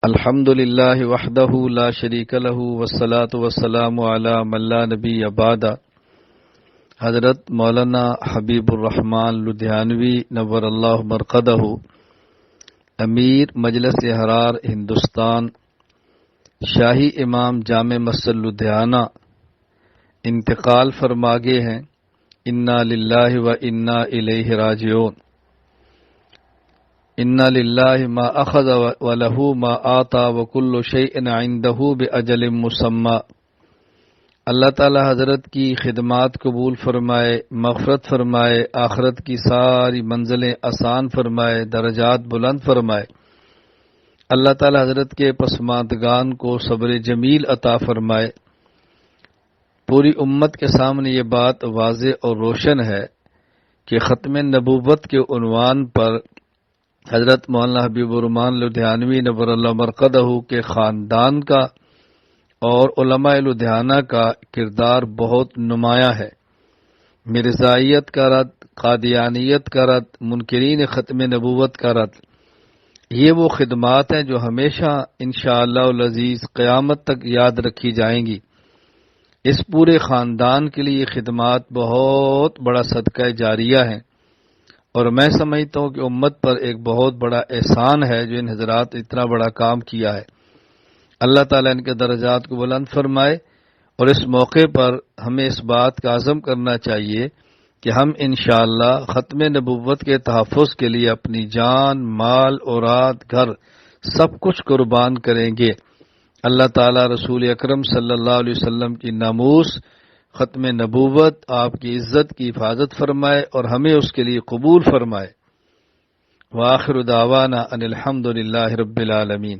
الحمد للہ وحدہ لا شریک لہ والصلاة والسلام علی من لا نبی بعد۔ حضرت مولانا حبیب الرحمن لدھیانوی نور اللہ مرقدہ، امیر مجلس احرار ہندوستان، شاہی امام جامع مسجد لدھیانہ انتقال فرما گئے ہیں۔ انا للہ و انا الیہ راجعون۔ انا للہ ما اخذ ولہ ما آتا وکل شیء عنده باجل مسمی۔ اللہ تعالی حضرت کی خدمات قبول فرمائے، مغفرت فرمائے، آخرت کی ساری منزلیں آسان فرمائے، درجات بلند فرمائے۔ اللہ تعالی حضرت کے پسماندگان کو صبر جمیل عطا فرمائے۔ پوری امت کے سامنے یہ بات واضح اور روشن ہے کہ ختم نبوت کے عنوان پر حضرت مولانا حبیب الرحمن لدھیانوی نور اللہ مرقدہ کے خاندان کا اور علماء لدھیانہ کا کردار بہت نمایاں ہے۔ مرزائیت کا رد، قادیانیت کا رد، منکرین ختم نبوت کا رد، یہ وہ خدمات ہیں جو ہمیشہ انشاءاللہ العزیز قیامت تک یاد رکھی جائیں گی۔ اس پورے خاندان کے لیے یہ خدمات بہت بڑا صدقہ جاریہ ہیں، اور میں سمجھتا ہوں کہ امت پر ایک بہت بڑا احسان ہے جو ان حضرات اتنا بڑا کام کیا ہے۔ اللہ تعالیٰ ان کے درجات کو بلند فرمائے، اور اس موقع پر ہمیں اس بات کا عزم کرنا چاہیے کہ ہم انشاءاللہ ختم نبوت کے تحفظ کے لیے اپنی جان، مال، اولاد، گھر سب کچھ قربان کریں گے۔ اللہ تعالیٰ رسول اکرم صلی اللہ علیہ وسلم کی ناموس، ختم نبوت، آپ کی عزت کی حفاظت فرمائے اور ہمیں اس کے لیے قبول فرمائے۔ وآخر دعوانا ان الحمد للہ رب العالمین۔